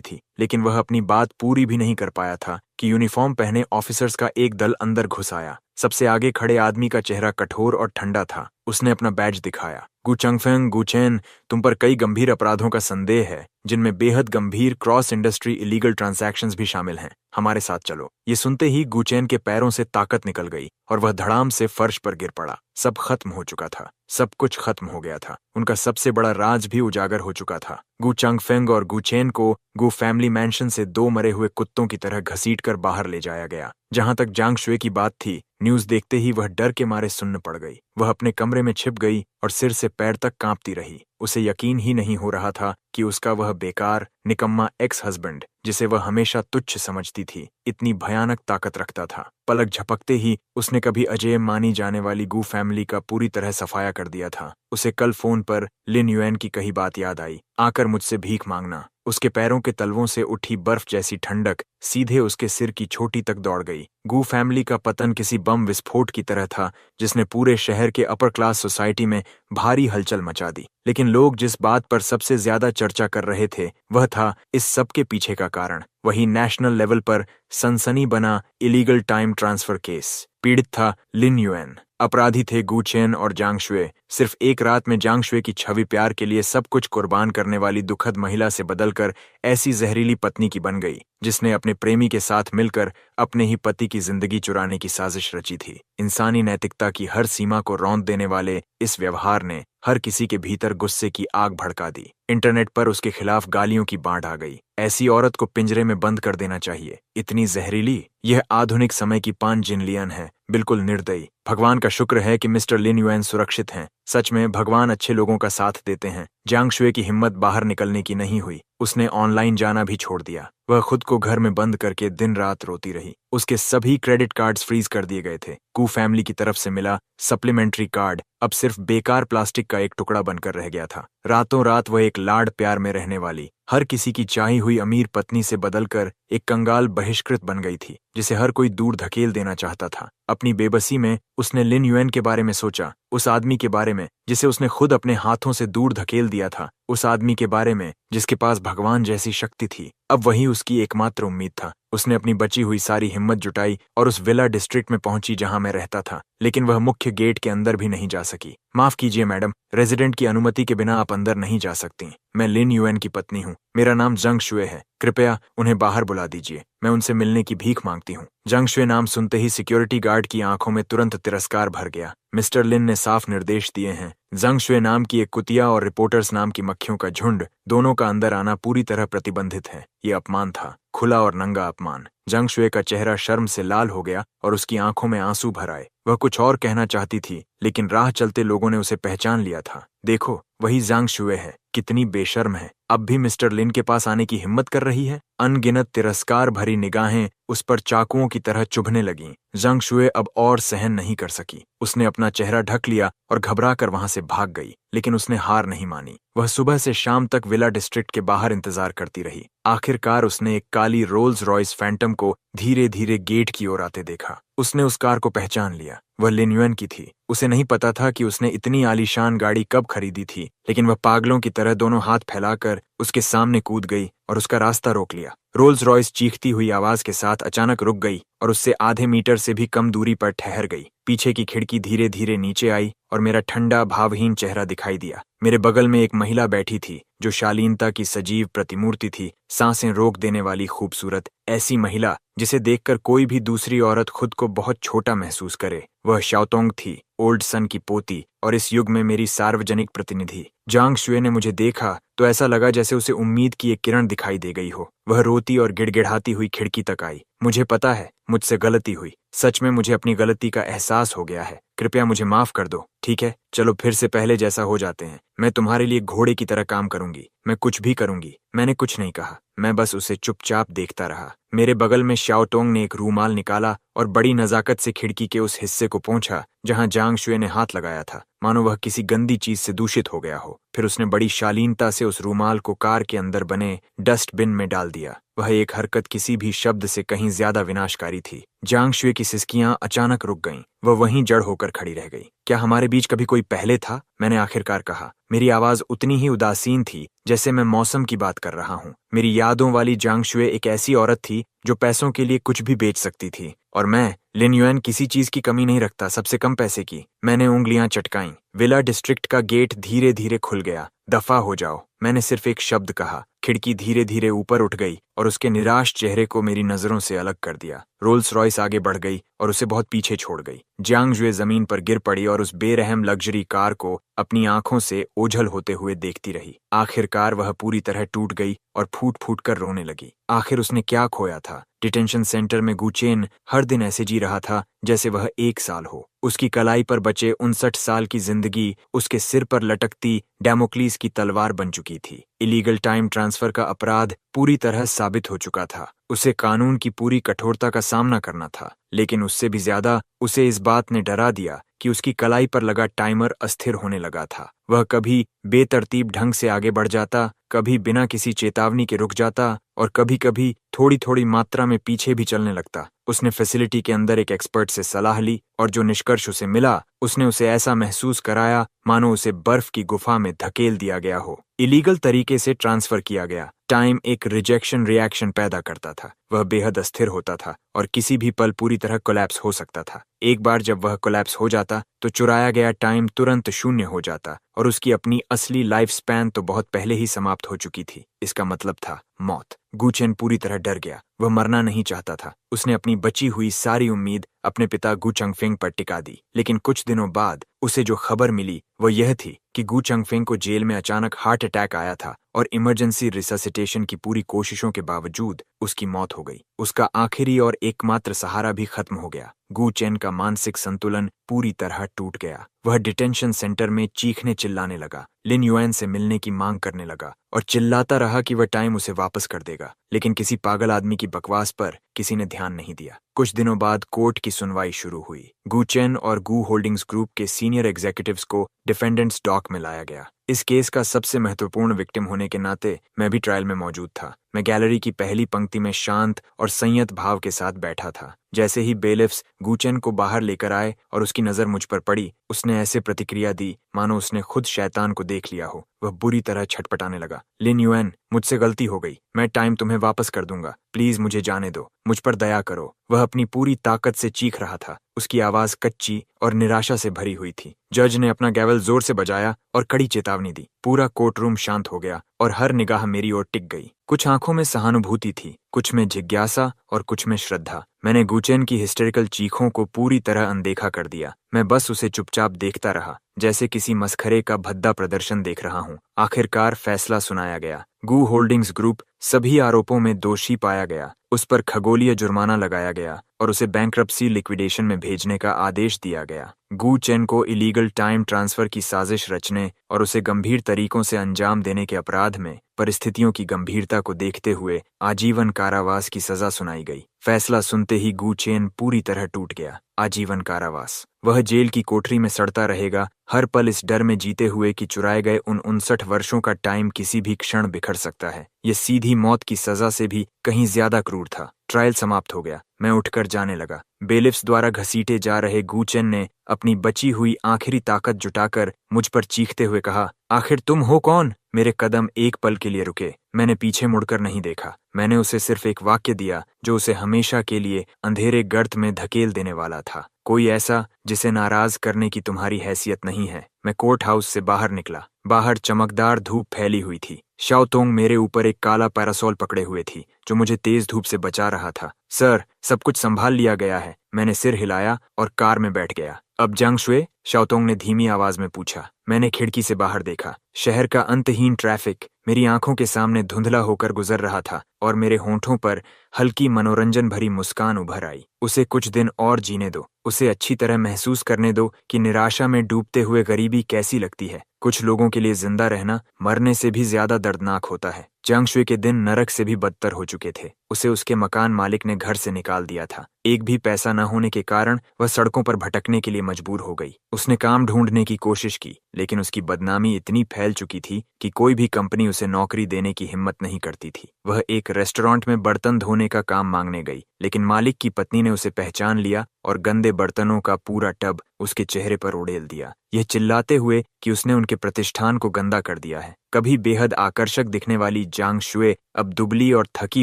थी। लेकिन वह अपनी बात पूरी भी नहीं कर पाया था कि यूनिफॉर्म पहने ऑफिसर्स का एक दल अंदर घुस आया। सबसे आगे खड़े आदमी का चेहरा कठोर और ठंडा था। उसने अपना बैज दिखाया। गू चंगफेंग, गू चेन, तुम पर कई गंभीर अपराधों का संदेह है, जिनमें बेहद गंभीर क्रॉस इंडस्ट्री इलीगल ट्रांजैक्शंस भी शामिल हैं। हमारे साथ चलो। ये सुनते ही गू चेन के पैरों से ताकत निकल गई और वह धड़ाम से फर्श पर गिर पड़ा। सब खत्म हो चुका था, सब कुछ खत्म हो गया था। उनका सबसे बड़ा राज भी उजागर हो चुका था। गू चंगफेंग और गू चेन को गू फैमिली मैंशन से दो मरे हुए कुत्तों की तरह घसीटकर बाहर ले जाया गया। जहां तक जांग शुए की बात थी, न्यूज देखते ही वह डर के मारे सुन्न पड़ गई। वह अपने कमरे में छिप गई और सिर से पैर तक कांपती रही। उसे यकीन ही नहीं हो रहा था कि उसका वह बेकार, निकम्मा एक्स हस्बैंड, जिसे वह हमेशा तुच्छ समझती थी, इतनी भयानक ताकत रखता था। पलक झपकते ही उसने कभी अजय मानी जाने वाली गू फैमिली का पूरी तरह सफाया कर दिया था। उसे कल फोन पर लिन युएन की कही बात याद आई, आकर मुझसे भीख मांगना। उसके पैरों के तलवों से उठी बर्फ जैसी ठंडक सीधे उसके सिर की चोटी तक दौड़ गई। गू फैमिली का पतन किसी बम विस्फोट की तरह था, जिसने पूरे शहर के अपर क्लास सोसाइटी में भारी हलचल मचा दी। लेकिन लोग जिस बात पर सबसे ज्यादा चर्चा कर रहे थे, वह था इस सब के पीछे का कारण। वही नेशनल लेवल पर सनसनी बना इलीगल टाइम ट्रांसफर केस। पीड़ित था लिन युएन, अपराधी थे गू चेन और जांग शुए। सिर्फ एक रात में जांग शुए की छवि प्यार के लिए सब कुछ कुर्बान करने वाली दुखद महिला से बदलकर ऐसी जहरीली पत्नी की बन गई, जिसने अपने प्रेमी के साथ मिलकर अपने ही पति की जिंदगी चुराने की साजिश रची थी। इंसानी नैतिकता की हर सीमा को रौंद देने वाले इस व्यवहार ने हर किसी के भीतर गुस्से की आग भड़का दी। इंटरनेट पर उसके खिलाफ गालियों की बाढ़ आ गई। ऐसी औरत को पिंजरे में बंद कर देना चाहिए। इतनी जहरीली, यह आधुनिक समय की पान जिनलियन है, बिल्कुल निर्दयी। भगवान का शुक्र है कि मिस्टर लिन युएन सुरक्षित हैं। सच में भगवान अच्छे लोगों का साथ देते हैं। जांग शुए की हिम्मत बाहर निकलने की नहीं हुई। उसने ऑनलाइन जाना भी छोड़ दिया। वह खुद को घर में बंद करके दिन रात रोती रही। उसके सभी क्रेडिट कार्ड्स फ्रीज कर दिए गए थे। गू फैमिली की तरफ से मिला सप्लीमेंट्री कार्ड अब सिर्फ बेकार प्लास्टिक का एक टुकड़ा बनकर रह गया था। रातों रात वह एक लाड प्यार में रहने वाली, हर किसी की चाही हुई अमीर पत्नी से बदलकर एक कंगाल बहिष्कृत बन गई थी, जिसे हर कोई दूर धकेल देना चाहता था। अपनी बेबसी में उसने लिन युएन के बारे में सोचा, उस आदमी के बारे में जिसे उसने खुद अपने हाथों से दूर धकेल दिया था, उस आदमी के बारे में जिसके पास भगवान जैसी शक्ति थी। अब वही उसकी एकमात्र उम्मीद था। उसने अपनी बची हुई सारी हिम्मत जुटाई और उस विला डिस्ट्रिक्ट में पहुंची जहां मैं रहता था, लेकिन वह मुख्य गेट के अंदर भी नहीं जा सकी। माफ कीजिए मैडम, रेजिडेंट की अनुमति के बिना आप अंदर नहीं जा सकती। मैं लिन युएन की पत्नी हूँ। मेरा नाम जंग शुए है। कृपया उन्हें बाहर बुला दीजिए। मैं उनसे मिलने की भीख मांगती हूँ। जांग शुए नाम सुनते ही सिक्योरिटी गार्ड की आंखों में तुरंत तिरस्कार भर गया। मिस्टर लिन ने साफ निर्देश दिए हैं। जांग शुए नाम की एक कुतिया और रिपोर्टर्स नाम की मक्खियों का झुंड, दोनों का अंदर आना पूरी तरह प्रतिबंधित है। ये अपमान था, खुला और नंगा अपमान। जांग शुए का चेहरा शर्म से लाल हो गया और उसकी आंखों में आंसू भर आए। वह कुछ और कहना चाहती थी, लेकिन राह चलते लोगों ने उसे पहचान लिया था। देखो, वही जांग शुए है, कितनी बेशर्म है, अब भी मिस्टर लिन के पास आने की हिम्मत कर रही है। अनगिनत तिरस्कार भरी निगाहें उस पर चाकुओं की तरह चुभने लगीं। जांग शुए अब और सहन नहीं कर सकी। उसने अपना चेहरा ढक लिया और घबरा कर वहां से भाग गई, लेकिन उसने हार नहीं मानी। वह सुबह से शाम तक विला डिस्ट्रिक्ट के बाहर इंतजार करती रही। आखिरकार उसने एक काली रोल्स रॉयस फैंटम को धीरे धीरे गेट की ओर आते देखा। उसने उस कार को पहचान लिया, वह लिन युएन की थी। उसे नहीं पता था कि उसने इतनी आलीशान गाड़ी कब खरीदी थी, लेकिन वह पागलों की तरह दोनों हाथ फैलाकर उसके सामने कूद गई और उसका रास्ता रोक लिया। रोल्स रॉयस चीखती हुई आवाज के साथ अचानक रुक गई और उससे आधे मीटर से भी कम दूरी पर ठहर गई। पीछे की खिड़की धीरे धीरे नीचे आई और मेरा ठंडा भावहीन चेहरा दिखाई दिया। मेरे बगल में एक महिला बैठी थी जो शालीनता की सजीव प्रतिमूर्ति थी, सांसें रोक देने वाली खूबसूरत, ऐसी महिला जिसे देखकर कोई भी दूसरी औरत खुद को बहुत छोटा महसूस करे। वह शाओतोंग थी, ओल्ड सन की पोती और इस युग में मेरी सार्वजनिक प्रतिनिधि। जांग शुए ने मुझे देखा तो ऐसा लगा जैसे उसे उम्मीद की एक किरण दिखाई दे गई हो। वह रोती और गिड़गिड़ाती हुई खिड़की तक आई। मुझे पता है, मुझसे गलती हुई। सच में मुझे अपनी गलती का एहसास हो गया है। कृपया मुझे माफ कर दो, ठीक है? चलो फिर से पहले जैसा हो जाते हैं। मैं तुम्हारे लिए घोड़े की तरह काम करूंगी, मैं कुछ भी करूंगी। मैंने कुछ नहीं कहा, मैं बस उसे चुपचाप देखता रहा। मेरे बगल में शाओतोंग ने एक रूमाल निकाला और बड़ी नजाकत से खिड़की के उस हिस्से को पोंछा जहां जांग शुए ने हाथ लगाया था, मानो वह किसी गंदी चीज से दूषित हो गया हो। फिर उसने बड़ी शालीनता से उस रूमाल को कार के अंदर बने डस्टबिन में डाल दिया। वह एक हरकत किसी भी शब्द से कहीं ज्यादा विनाशकारी थी। जांग शुए की सिसकियां अचानक रुक गईं। वह वहीं जड़ होकर खड़ी रह गई। क्या हमारे बीच कभी कोई पहले था? मैंने आखिरकार कहा। मेरी आवाज उतनी ही उदासीन थी जैसे मैं मौसम की बात कर रहा हूँ। मेरी यादों वाली जांग शुए एक ऐसी औरत थी जो पैसों के लिए कुछ भी बेच सकती थी, और मैं, लिन युएन, किसी चीज की कमी नहीं रखता, सबसे कम पैसे की। मैंने उंगलियां चटकाईं। विला डिस्ट्रिक्ट का गेट धीरे धीरे खुल गया। दफा हो जाओ, मैंने सिर्फ एक शब्द कहा। खिड़की धीरे धीरे ऊपर उठ गई और उसके निराश चेहरे को मेरी नजरों से अलग कर दिया। रोल्स रॉयस आगे बढ़ गई और उसे बहुत पीछे छोड़ गई। जांग शुए जमीन पर गिर पड़ी और उस बेरहम लग्जरी कार को अपनी आंखों से ओझल होते हुए देखती रही। आखिरकार वह पूरी तरह टूट गई और फूट फूट कर रोने लगी। आखिर उसने क्या खोया था? डिटेंशन सेंटर में गुचेन हर दिन ऐसे जी रहा था जैसे वह 1 साल हो। उसकी कलाई पर बचे 59 साल की जिंदगी उसके सिर पर लटकती डैमोक्लीस की तलवार बन चुकी थी। इलीगल टाइम ट्रांसफर का अपराध पूरी तरह साबित हो चुका था। उसे कानून की पूरी कठोरता का सामना करना था, लेकिन उससे भी ज्यादा उसे इस बात ने डरा दिया कि उसकी कलाई पर लगा टाइमर अस्थिर होने लगा था। वह कभी बेतरतीब ढंग से आगे बढ़ जाता, कभी बिना किसी चेतावनी के रुक जाता और कभी कभी थोड़ी थोड़ी मात्रा में पीछे भी चलने लगता। उसने फैसिलिटी के अंदर एक एक्सपर्ट से सलाह ली और जो निष्कर्ष उसे मिला, उसने उसे ऐसा महसूस कराया मानो उसे बर्फ की गुफा में धकेल दिया गया हो। इलीगल तरीके से ट्रांसफर किया गया टाइम एक रिजेक्शन रिएक्शन पैदा करता था। वह बेहद अस्थिर होता था और किसी भी पल पूरी तरह कोलैप्स हो सकता था। एक बार जब वह कोलैप्स हो जाता तो चुराया गया टाइम तुरंत शून्य हो जाता और उसकी अपनी असली लाइफ स्पैन तो बहुत पहले ही समाप्त हो चुकी थी। इसका मतलब था मौत। गुचेन पूरी तरह डर गया। वह मरना नहीं चाहता था। उसने अपनी बची हुई सारी उम्मीद अपने पिता गु चंगफेंग पर टिका दी। लेकिन कुछ दिनों बाद उसे जो खबर मिली वो यह थी कि गु चंगफेंग को जेल में अचानक हार्ट अटैक आया था और इमरजेंसी रिससिटेशन की पूरी कोशिशों के बावजूद उसकी मौत हो गई। उसका आखिरी और एकमात्र सहारा भी खत्म हो गया। गु चेन का मानसिक संतुलन पूरी तरह टूट गया। वह डिटेंशन सेंटर में चीखने चिल्लाने लगा, लिन युएन से मिलने की मांग करने लगा और चिल्लाता रहा कि वह टाइम उसे वापस कर देगा। लेकिन किसी पागल आदमी की बकवास पर किसी ने ध्यान नहीं दिया। कुछ दिनों बाद कोर्ट की सुनवाई शुरू हुई। गु चेन और गु होल्डिंग्स ग्रुप के सीनियर एग्जीक्यूटिव्स को डिफेंडेंट्स डॉक में लाया गया। इस केस का सबसे महत्वपूर्ण विक्टिम होने के नाते मैं भी ट्रायल में मौजूद था। मैं गैलरी की पहली पंक्ति में शांत और संयत भाव के साथ बैठा था। जैसे ही बेलिफ्स गु चेन को बाहर लेकर आए और उसकी नजर मुझ पर पड़ी, उसने ऐसे प्रतिक्रिया दी मानो उसने खुद शैतान को देख लिया हो। वह बुरी तरह छटपटाने लगा। लिन युएन, मुझसे गलती हो गई। मैं टाइम तुम्हें वापस कर दूंगा। प्लीज मुझे जाने दो। मुझ पर दया करो। वह अपनी पूरी ताकत से चीख रहा था। उसकी आवाज कच्ची और निराशा से भरी हुई थी। जज ने अपना गैवल जोर से बजाया और कड़ी चेतावनी दी। पूरा कोर्ट रूम शांत हो गया और हर निगाह मेरी ओर टिक गई। कुछ आंखों में सहानुभूति थी, कुछ में जिज्ञासा और कुछ में श्रद्धा। मैंने गुचेन की हिस्टेरिकल चीखों को पूरी तरह अनदेखा कर दिया। मैं बस उसे चुपचाप देखता रहा, जैसे किसी मसखरे का भद्दा प्रदर्शन देख रहा हूँ। आखिरकार फैसला सुनाया गया। गू होल्डिंग्स ग्रुप सभी आरोपों में दोषी पाया गया। उस पर खगोलीय जुर्माना लगाया गया और उसे बैंक्रप्सी लिक्विडेशन में भेजने का आदेश दिया गया। गू चेन को इलीगल टाइम ट्रांसफर की साजिश रचने और उसे गंभीर तरीकों से अंजाम देने के अपराध में परिस्थितियों की गंभीरता को देखते हुए आजीवन कारावास की सजा सुनाई गई। फैसला सुनते ही गू चेन पूरी तरह टूट गया। आजीवन कारावास। वह जेल की कोठरी में सड़ता रहेगा, हर पल इस डर में जीते हुए कि चुराए गए उन 59 वर्षों का टाइम किसी भी क्षण बिखर सकता है। यह सीधी मौत की सजा से भी कहीं ज्यादा क्रूर था। ट्रायल समाप्त हो गया। मैं उठकर जाने लगा। बेलिफ्स द्वारा घसीटे जा रहे गूचेन ने अपनी बची हुई आखिरी ताकत जुटाकर मुझ पर चीखते हुए कहा, आखिर तुम हो कौन? मेरे कदम एक पल के लिए रुके। मैंने पीछे मुड़कर नहीं देखा। मैंने उसे सिर्फ एक वाक्य दिया जो उसे हमेशा के लिए अंधेरे गर्त में धकेल देने वाला था। कोई ऐसा जिसे नाराज करने की तुम्हारी हैसियत नहीं है। मैं कोर्ट हाउस से बाहर निकला। बाहर चमकदार धूप फैली हुई थी। शाओतोंग मेरे ऊपर एक काला पैरासोल पकड़े हुए थी जो मुझे तेज धूप से बचा रहा था। सर, सब कुछ संभाल लिया गया है। मैंने सिर हिलाया और कार में बैठ गया। अब जांग शुए? शाओतोंग ने धीमी आवाज में पूछा। मैंने खिड़की से बाहर देखा। शहर का अंतहीन ट्रैफिक मेरी आंखों के सामने धुंधला होकर गुजर रहा था और मेरे होंठों पर हल्की मनोरंजन भरी मुस्कान उभर आई। उसे कुछ दिन और जीने दो। उसे अच्छी तरह महसूस करने दो कि निराशा में डूबते हुए गरीबी कैसी लगती है। कुछ लोगों के लिए जिंदा रहना मरने से भी ज्यादा दर्दनाक होता है। जांग शुए के दिन नरक से भी बदतर हो चुके थे। उसे उसके मकान मालिक ने घर से निकाल दिया था। एक भी पैसा न होने के कारण वह सड़कों पर भटकने के लिए मजबूर हो गई। उसने काम ढूंढने की कोशिश की, लेकिन उसकी बदनामी इतनी फैल चुकी थी कि कोई भी कंपनी उसे नौकरी देने की हिम्मत नहीं करती थी। वह एक रेस्टोरेंट में बर्तन धोने का काम मांगने गई, लेकिन मालिक की पत्नी ने उसे पहचान लिया और गंदे बर्तनों का पूरा टब उसके चेहरे पर उड़ेल दिया, यह चिल्लाते हुए कि उसने उनके प्रतिष्ठान को गंदा कर दिया है। कभी बेहद आकर्षक दिखने वाली जांग शुए अब दुबली और थकी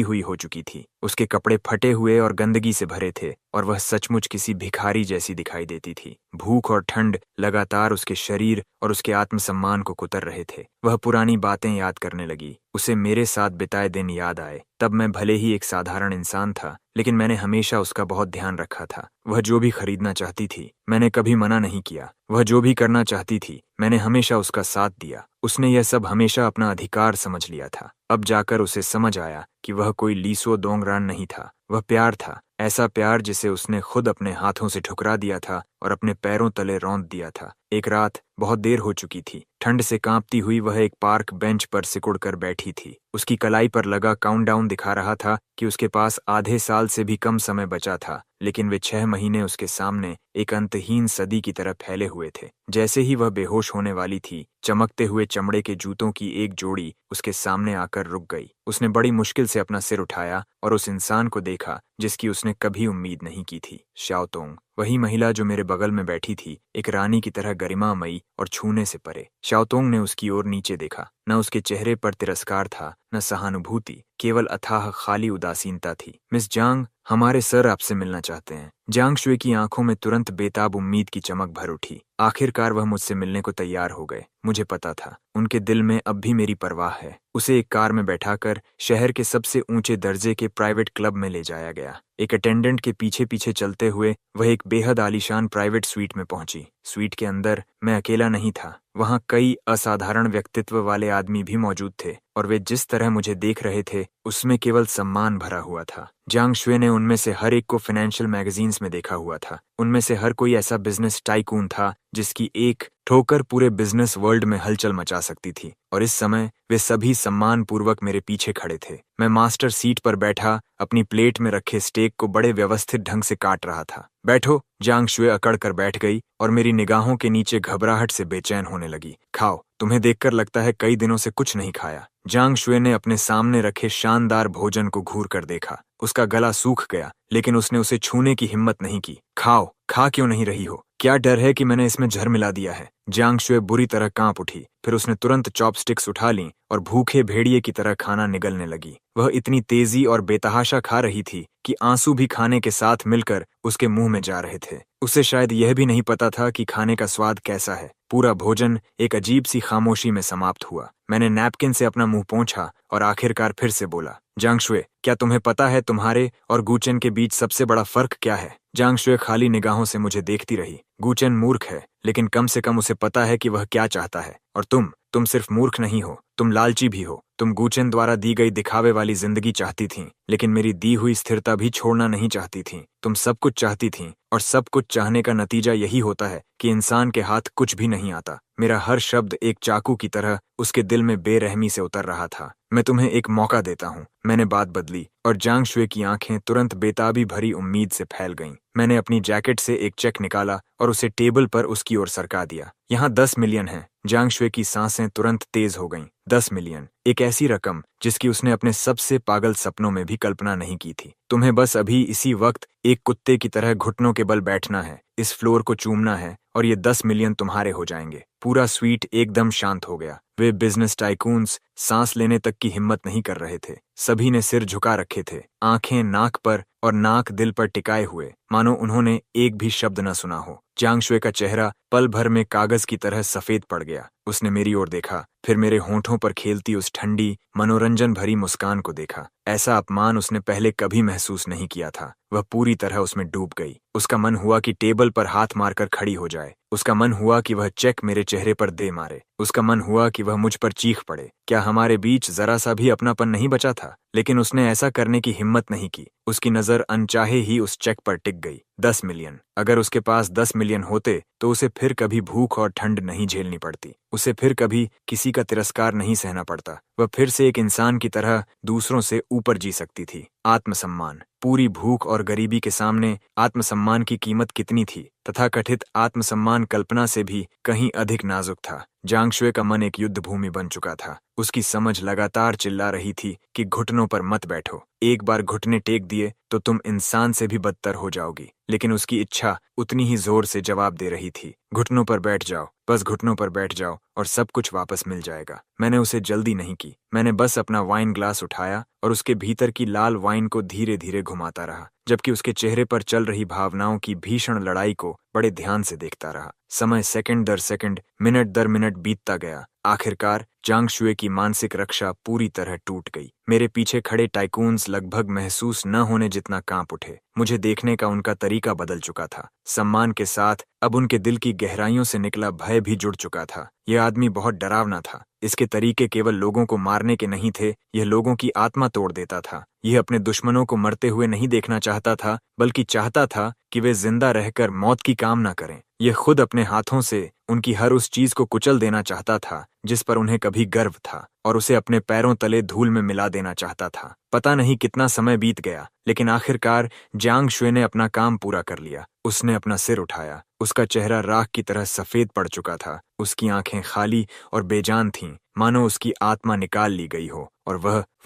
हुई हो चुकी थी। उसके कपड़े फटे हुए और गंदगी से भरे थे और वह सचमुच किसी भिखारी जैसी दिखाई देती थी। भूख और ठंड लगातार उसके शरीर और उसके आत्मसम्मान को कुतर रहे थे। वह पुरानी बातें याद करने लगी। उसे मेरे साथ बिताए दिन याद आए। तब मैं भले ही एक साधारण इंसान था, लेकिन मैंने हमेशा उसका बहुत ध्यान रखा था। वह जो भी खरीदना चाहती थी, मैंने कभी मना नहीं किया। वह जो भी करना चाहती थी, मैंने हमेशा उसका साथ दिया। उसने यह सब हमेशा अपना अधिकार समझ लिया था। अब जाकर उसे समझ आया कि वह कोई लीसो दोंगरान नहीं था। वह प्यार था, ऐसा प्यार जिसे उसने खुद अपने हाथों से ठुकरा दिया था और अपने पैरों तले रौंद दिया था। एक रात बहुत देर हो चुकी थी। ठंड से कांपती हुई वह एक पार्क बेंच पर सिकुड़कर बैठी थी। उसकी कलाई पर लगा काउंटडाउन दिखा रहा था कि उसके पास आधे साल से भी कम समय बचा था, लेकिन वे 6 महीने उसके सामने एक अंतहीन सदी की तरह फैले हुए थे। जैसे ही वह बेहोश होने वाली थी, चमकते हुए चमड़े के जूतों की एक जोड़ी उसके सामने आकर रुक गई। उसने बड़ी मुश्किल से अपना सिर उठाया और उस इंसान को देखा जिसकी उसने कभी उम्मीद नहीं की थी। शाओतोंग, वही महिला जो मेरे बगल में बैठी थी, एक रानी की तरह गरिमामयी और छूने से परे। शाओतोंग ने उसकी ओर नीचे देखा। न उसके चेहरे पर तिरस्कार था, न सहानुभूति, केवल अथाह खाली उदासीनता थी। मिस जांग, हमारे सर आपसे मिलना चाहते हैं। जांग शुए की आंखों में तुरंत बेताब उम्मीद की चमक भर उठी। आखिरकार वह मुझसे मिलने को तैयार हो गए। मुझे पता था उनके दिल में अब भी मेरी परवाह है। उसे एक कार में बैठाकर शहर के सबसे ऊंचे दर्जे के प्राइवेट क्लब में ले जाया गया। एक अटेंडेंट के पीछे पीछे चलते हुए वह एक बेहद आलीशान प्राइवेट स्वीट में पहुंची। स्वीट के अंदर मैं अकेला नहीं था। वहां कई असाधारण व्यक्तित्व वाले आदमी भी मौजूद थे और वे जिस तरह मुझे देख रहे थे उसमें केवल सम्मान भरा हुआ था। जांग शुए ने उनमें से हर एक को फाइनेंशियल मैगजीन्स में देखा हुआ था। उनमें से हर कोई ऐसा बिजनेस टाइकून था जिसकी एक ठोकर पूरे बिजनेस वर्ल्ड में हलचल मचा सकती थी, और इस समय वे सभी सम्मान पूर्वक मेरे पीछे खड़े थे। मैं मास्टर सीट पर बैठा अपनी प्लेट में रखे स्टेक को बड़े व्यवस्थित ढंग से काट रहा था। बैठो। जांग शुए अकड़ कर बैठ गई और मेरी निगाहों के नीचे घबराहट से बेचैन होने लगी। खाओ, तुम्हें देखकर लगता है कई दिनों से कुछ नहीं खाया। जांग शुए ने अपने सामने रखे शानदार भोजन को घूर कर देखा। उसका गला सूख गया, लेकिन उसने उसे छूने की हिम्मत नहीं की। खाओ, खा क्यों नहीं रही हो? क्या डर है कि मैंने इसमें जहर मिला दिया है? जांग शुए बुरी तरह कांप उठी। फिर उसने तुरंत चॉपस्टिक्स उठा लीं और भूखे भेड़िए की तरह खाना निगलने लगी। वह इतनी तेजी और बेतहाशा खा रही थी कि आंसू भी खाने के साथ मिलकर उसके मुंह में जा रहे थे। उसे शायद यह भी नहीं पता था कि खाने का स्वाद कैसा है। पूरा भोजन एक अजीब सी खामोशी में समाप्त हुआ। मैंने नैपकिन से अपना मुंह पोंछा और आखिरकार फिर से बोला, जांग शुए, क्या तुम्हें पता है तुम्हारे और गूचेन के बीच सबसे बड़ा फर्क क्या है? जांग शुए खाली निगाहों से मुझे देखती रही। गूचेन मूर्ख है, लेकिन कम से कम उसे पता है कि वह क्या चाहता है। और तुम सिर्फ मूर्ख नहीं हो, तुम लालची भी हो। तुम गूचेन द्वारा दी गई दिखावे वाली जिंदगी चाहती थीं, लेकिन मेरी दी हुई स्थिरता भी छोड़ना नहीं चाहती थीं। तुम सब कुछ चाहती थीं, और सब कुछ चाहने का नतीजा यही होता है कि इंसान के हाथ कुछ भी नहीं आता। मेरा हर शब्द एक चाकू की तरह उसके दिल में बेरहमी से उतर रहा था। मैं तुम्हें एक मौका देता हूँ। मैंने बात बदली और जांग शुए की आंखें तुरंत बेताबी भरी उम्मीद से फैल गईं। मैंने अपनी जैकेट से एक चेक निकाला और उसे टेबल पर उसकी ओर सरका दिया। यहाँ 10 मिलियन है। जांग शुए की सांसें तुरंत तेज हो गईं। 10 मिलियन, एक ऐसी रकम जिसकी उसने अपने सबसे पागल सपनों में भी कल्पना नहीं की थी। तुम्हें बस अभी इसी वक्त एक कुत्ते की तरह घुटनों के बल बैठना है, इस फ्लोर को चूमना है, और ये 10 मिलियन तुम्हारे हो जाएंगे। पूरा स्वीट एकदम शांत हो गया। वे बिजनेस टाइकून्स सांस लेने तक की हिम्मत नहीं कर रहे थे। सभी ने सिर झुका रखे थे, आंखें नाक पर और नाक दिल पर टिकाए हुए, मानो उन्होंने एक भी शब्द न सुना हो। जांग शुए का चेहरा पल भर में कागज की तरह सफेद पड़ गया। उसने मेरी ओर देखा, फिर मेरे होंठों पर खेलती उस ठंडी, मनोरंजन भरी मुस्कान को देखा। ऐसा अपमान उसने पहले कभी महसूस नहीं किया था। वह पूरी तरह उसमें डूब गई। उसका मन हुआ कि टेबल पर हाथ मारकर खड़ी हो जाए। उसका मन हुआ कि वह चेक मेरे चेहरे पर दे मारे। उसका मन हुआ कि वह मुझ पर चीख पड़े। क्या हमारे बीच जरा सा भी अपनापन नहीं बचा था? लेकिन उसने ऐसा करने की हिम्मत नहीं की। उसकी नजर अनचाहे ही उस चेक पर टिक गई। 10 मिलियन। अगर उसके पास 10 मिलियन होते तो उसे फिर कभी भूख और ठंड नहीं झेलनी पड़ती। उसे फिर कभी किसी का तिरस्कार नहीं सहना पड़ता। वह फिर से एक इंसान की तरह दूसरों से ऊपर जी सकती थी। आत्मसम्मान। पूरी भूख और गरीबी के सामने आत्मसम्मान की कीमत कितनी थी? तथाकथित आत्मसम्मान कल्पना से भी कहीं अधिक नाजुक था। जांग शुए का मन एक युद्ध भूमि बन चुका था। उसकी समझ लगातार चिल्ला रही थी कि घुटनों पर मत बैठो। एक बार घुटने टेक दिए तो तुम इंसान से भी बदतर हो जाओगी। लेकिन उसकी इच्छा उतनी ही जोर से जवाब दे रही थी, घुटनों पर बैठ जाओ, बस घुटनों पर बैठ जाओ और सब कुछ वापस मिल जाएगा। मैंने उसे जल्दी नहीं की। मैंने बस अपना वाइन ग्लास उठाया और उसके भीतर की लाल वाइन को धीरे धीरे घुमाता रहा, जबकि उसके चेहरे पर चल रही भावनाओं की भीषण लड़ाई को बड़े ध्यान से देखता रहा। समय सेकंड दर सेकंड, मिनट दर मिनट बीतता गया। आखिरकार जांग शुए की मानसिक रक्षा पूरी तरह टूट गई। मेरे पीछे खड़े टाइकून्स लगभग महसूस न होने जितना कांप उठे। मुझे देखने का उनका तरीका बदल चुका था। सम्मान के साथ अब उनके दिल की गहराइयों से निकला भय भी जुड़ चुका था। यह आदमी बहुत डरावना था। इसके तरीके केवल लोगों को मारने के नहीं थे, यह लोगों की आत्मा तोड़ देता था। यह अपने दुश्मनों को मरते हुए नहीं देखना चाहता था, बल्कि चाहता था कि वे जिंदा रहकर मौत की कामना करें। यह खुद अपने हाथों से उनकी हर उस चीज को कुचल देना चाहता था जिस पर उन्हें कभी गर्व था, और उसे अपने पैरों तले धूल में मिला देना चाहता था। पता नहीं कितना समय बीत गया, लेकिन आखिरकार जांग शुए ने अपना काम पूरा कर लिया। उसने अपना सिर उठाया। उसका चेहरा राख की तरह सफेद पड़ चुका था। उसकी आंखें खाली और बेजान थीं, मानो उसकी आत्मा निकाल ली गई हो। और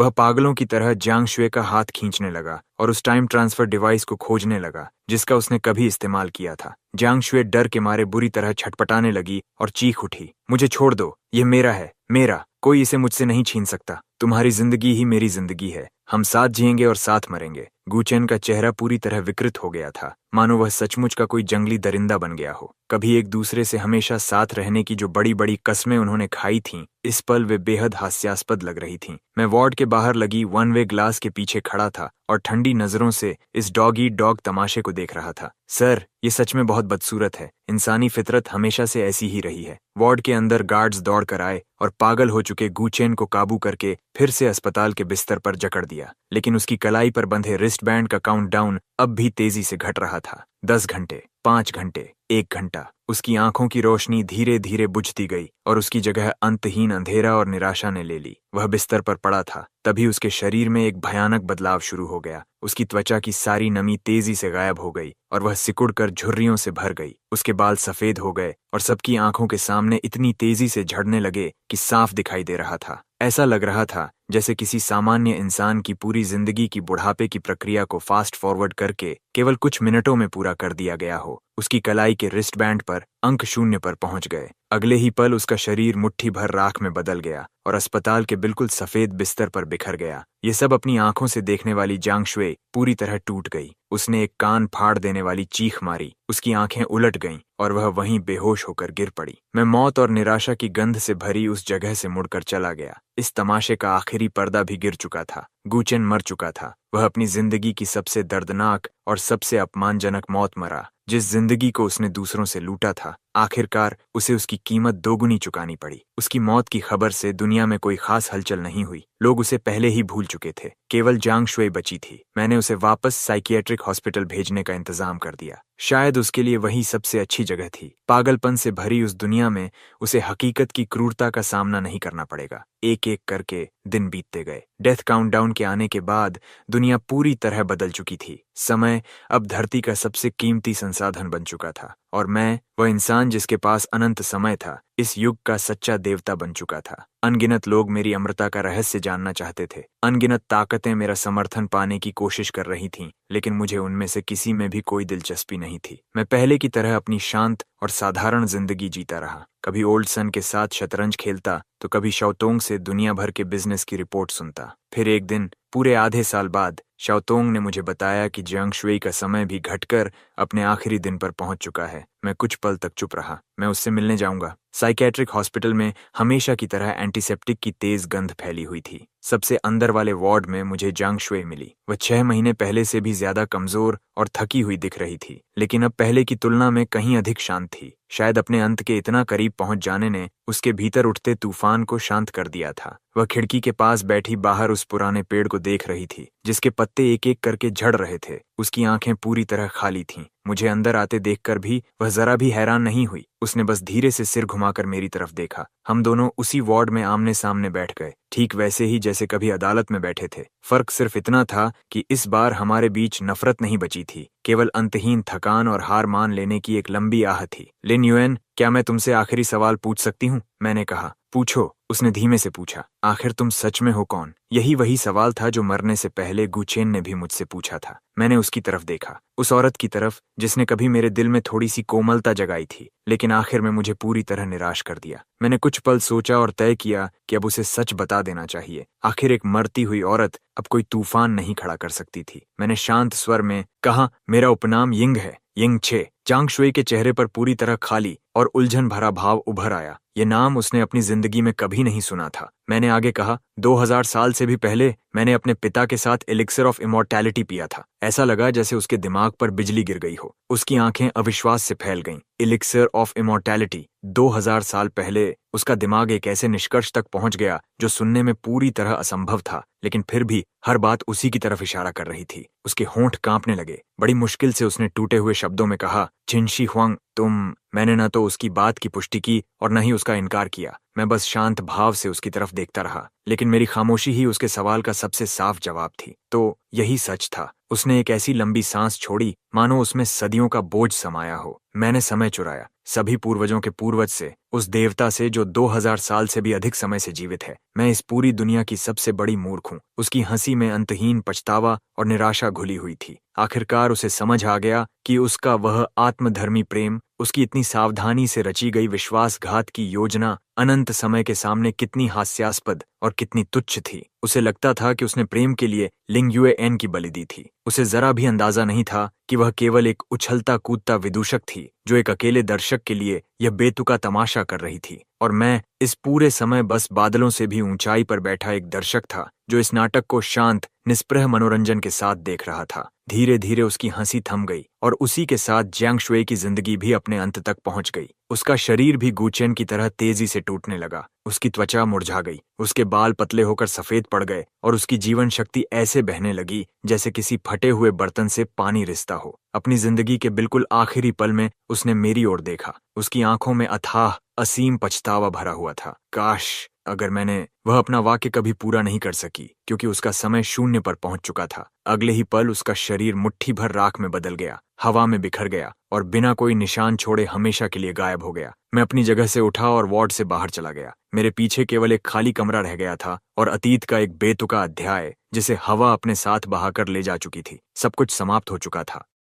वह पागलों की तरह जांग शुए का हाथ खींचने लगा और उस टाइम ट्रांसफर डिवाइस को खोजने लगा जिसका उसने कभी इस्तेमाल किया था। जांग शुए डर के मारे बुरी तरह छटपटाने लगी और चीख उठी, मुझे छोड़ दो, ये मेरा है, मेरा, कोई इसे मुझसे नहीं छीन सकता। तुम्हारी जिंदगी ही मेरी जिंदगी है। हम साथ जिएंगे और साथ मरेंगे। गूचेन का चेहरा पूरी तरह विकृत हो गया था, मानो वह सचमुच का कोई जंगली दरिंदा बन गया हो। कभी एक दूसरे से हमेशा साथ रहने की जो बड़ी बड़ी कस्में उन्होंने खाई थीं, इस पल वे बेहद हास्यास्पद लग रही थीं। मैं वार्ड के बाहर लगी वन वे ग्लास के पीछे खड़ा था और ठंडी नजरों से इस डॉग ईट डॉग तमाशे को देख रहा था। सर, ये सच में बहुत बदसूरत है। इंसानी फितरत हमेशा से ऐसी ही रही है। वार्ड के अंदर गार्ड्स दौड़ कर आए और पागल हो चुके गूचेन को काबू करके फिर से अस्पताल के बिस्तर पर जकड़ दिया। लेकिन उसकी कलाई पर बंधे रिस्ट बैंड का काउंटडाउन अब भी तेजी से घट रहा था। 10 घंटे, 5 घंटे, 1 घंटा। उसकी आंखों की रोशनी धीरे धीरे बुझती गई और उसकी जगह अंतहीन अंधेरा और निराशा ने ले ली। वह बिस्तर पर पड़ा था, तभी उसके शरीर में एक भयानक बदलाव शुरू हो गया। उसकी त्वचा की सारी नमी तेजी से गायब हो गई और वह सिकुड़कर झुर्रियों से भर गई। उसके बाल सफेद हो गए और सबकी आंखों के सामने इतनी तेजी से झड़ने लगे कि साफ दिखाई दे रहा था। ऐसा लग रहा था जैसे किसी सामान्य इंसान की पूरी जिंदगी की बुढ़ापे की प्रक्रिया को फास्ट फॉरवर्ड करके केवल कुछ मिनटों में पूरा कर दिया गया हो। उसकी कलाई के रिस्ट बैंड पर अंक 0 पर पहुंच गए। अगले ही पल उसका शरीर मुट्ठी भर राख में बदल गया और अस्पताल के बिल्कुल सफेद बिस्तर पर बिखर गया। ये सब अपनी आंखों से देखने वाली जांग शुई पूरी तरह टूट गई। उसने एक कान फाड़ देने वाली चीख मारी, उसकी आंखें उलट गईं और वह वहीं बेहोश होकर गिर पड़ी। मैं मौत और निराशा की गंध से भरी उस जगह से मुड़कर चला गया। इस तमाशे का आखिरी पर्दा भी गिर चुका था। गु चेन मर चुका था। वह अपनी जिंदगी की सबसे दर्दनाक और सबसे अपमानजनक मौत मरा। जिस जिंदगी को उसने दूसरों से लूटा था, आखिरकार उसे उसकी कीमत दोगुनी चुकानी पड़ी। उसकी मौत की खबर से दुनिया में कोई खास हलचल नहीं हुई। लोग उसे पहले ही भूल चुके थे। केवल जांग शुई बची थी। मैंने उसे वापस साइकियाट्रिक हॉस्पिटल भेजने का इंतजाम कर दिया। शायद उसके लिए वही सबसे अच्छी जगह थी। पागलपन से भरी उस दुनिया में उसे हकीकत की क्रूरता का सामना नहीं करना पड़ेगा। एक एक करके दिन बीतते गए। डेथ काउंटडाउन के आने के बाद दुनिया पूरी तरह बदल चुकी थी। समय अब धरती का सबसे कीमती संसाधन बन चुका था और मैं, वह इंसान जिसके पास अनंत समय था, इस युग का सच्चा देवता बन चुका था। अनगिनत लोग मेरी अमरता का रहस्य जानना चाहते थे। अनगिनत ताकतें मेरा समर्थन पाने की कोशिश कर रही थीं, लेकिन मुझे उनमें से किसी में भी कोई दिलचस्पी नहीं थी। मैं पहले की तरह अपनी शांत और साधारण जिंदगी जीता रहा। कभी ओल्ड सन के साथ शतरंज खेलता तो कभी शाओतोंग से दुनिया भर के बिजनेस की रिपोर्ट सुनता। फिर एक दिन पूरे आधे साल बाद शाओतोंग ने मुझे बताया कि जियांग शुई का समय भी घटकर अपने आखिरी दिन पर पहुंच चुका है। मैं कुछ पल तक चुप रहा। मैं उससे मिलने जाऊंगा। साइकियाट्रिक हॉस्पिटल में हमेशा की तरह एंटीसेप्टिक की तेज गंध फैली हुई थी। सबसे अंदर वाले वार्ड में मुझे जियांग शुई मिली। वह 6 महीने पहले से भी ज्यादा कमजोर और थकी हुई दिख रही थी, लेकिन अब पहले की तुलना में कहीं अधिक शांत थी। शायद अपने अंत के इतना करीब पहुंच जाने ने उसके भीतर उठते तूफान को शांत कर दिया था। वह खिड़की के पास बैठी बाहर उस पुराने पेड़ को देख रही थी, जिसके पत्ते एक एक करके झड़ रहे थे। उसकी आंखें पूरी तरह खाली थीं। मुझे अंदर आते देखकर भी वह जरा भी हैरान नहीं हुई। उसने बस धीरे से सिर घुमाकर मेरी तरफ देखा। हम दोनों उसी वार्ड में आमने सामने बैठ गए, ठीक वैसे ही जैसे कभी अदालत में बैठे थे। फर्क सिर्फ इतना था कि इस बार हमारे बीच नफरत नहीं बची थी, केवल अंतहीन थकान और हार मान लेने की एक लंबी आह थी। लिन युएन, क्या मैं तुमसे आखिरी सवाल पूछ सकती हूँ? मैंने कहा। पूछो, उसने धीमे से पूछा। आखिर तुम सच में हो कौन? यही वही सवाल था जो मरने से पहले गु चेन ने भी मुझसे पूछा था। मैंने उसकी तरफ देखा, उस औरत की तरफ जिसने कभी मेरे दिल में थोड़ी सी कोमलता जगाई थी, लेकिन आखिर में मुझे पूरी तरह निराश कर दिया। मैंने कुछ पल सोचा और तय किया कि अब उसे सच बता देना चाहिए। आखिर एक मरती हुई औरत अब कोई तूफान नहीं खड़ा कर सकती थी। मैंने शांत स्वर में कहा, मेरा उपनाम यिंग है, यिंग छे। जियांग शुई के चेहरे पर पूरी तरह खाली और उलझन भरा भाव उभर आया। ये नाम उसने अपनी जिंदगी में कभी नहीं सुना था। मैंने आगे कहा, 2000 साल से भी पहले मैंने अपने पिता के साथ एलिक्सर ऑफ इमॉर्टैलिटी पिया था। ऐसा लगा जैसे उसके दिमाग पर बिजली गिर गई हो। उसकी आंखें अविश्वास से फैल गईं। एलिक्सर ऑफ इमॉर्टैलिटी, 2000 साल पहले उसका दिमाग एक ऐसे निष्कर्ष तक पहुंच गया जो सुनने में पूरी तरह असंभव था, लेकिन फिर भी हर बात उसी की तरफ इशारा कर रही थी। उसके होंठ कांपने लगे। बड़ी मुश्किल से उसने टूटे हुए शब्दों में कहा, चिनशी हुआंग, तुम। मैंने न तो उसकी बात की पुष्टि की और न ही उसका इनकार किया। मैं बस शांत भाव से उसकी तरफ देखता रहा, लेकिन मेरी खामोशी ही उसके सवाल का सबसे साफ जवाब थी। तो यही सच था। उसने एक ऐसी लंबी सांस छोड़ी मानो उसमें सदियों का बोझ समाया हो। मैंने समय चुराया, सभी पूर्वजों के पूर्वज से, उस देवता से जो 2000 साल से भी अधिक समय से जीवित है। मैं इस पूरी दुनिया की सबसे बड़ी मूर्ख हूँ। उसकी हंसी में अंतहीन पछतावा और निराशा घुली हुई थी। आखिरकार उसे समझ आ गया कि उसका वह आत्मधर्मी प्रेम, उसकी इतनी सावधानी से रची गई विश्वासघात की योजना अनंत समय के सामने कितनी हास्यास्पद और कितनी तुच्छ थी। उसे लगता था कि उसने प्रेम के लिए लिंग युएन की बलि दी थी। उसे जरा भी अंदाजा नहीं था कि वह केवल एक उछलता कूदता विदूषक थी जो एक अकेले दर्शक के लिए यह बेतुका तमाशा कर रही थी, और मैं इस पूरे समय बस बादलों से भी ऊंचाई पर बैठा एक दर्शक था जो इस नाटक को शांत निष्प्रह मनोरंजन के साथ देख रहा था। धीरे धीरे उसकी हंसी थम गई और उसी के साथ जियांग शुई की जिंदगी भी अपने अंत तक पहुंच गई। उसका शरीर भी गु चेन की तरह तेजी से टूटने लगा। उसकी त्वचा मुरझा गई, उसके बाल पतले होकर सफेद पड़ गए और उसकी जीवन शक्ति ऐसे बहने लगी जैसे किसी फटे हुए बर्तन से पानी रिसता हो। अपनी जिंदगी के बिल्कुल आखिरी पल में उसने मेरी ओर देखा। उसकी आंखों में अथाह असीम पछतावा भरा हुआ था। काश अगर मैंने वह अपना वाक्य कभी पूरा नहीं कर सकी क्योंकि उसका समय शून्य पर पहुंच चुका था। अगले ही पल उसका शरीर मुट्ठी भर राख में बदल गया, हवा में बिखर गया और बिना कोई निशान छोड़े हमेशा के लिए गायब हो गया। मैं अपनी जगह से उठा और वार्ड से बाहर चला गया। मेरे पीछे केवल एक खाली कमरा रह गया था और अतीत का एक बेतुका अध्याय जिसे हवा अपने साथ बहाकर ले जा चुकी थी। सब कुछ समाप्त हो चुका था।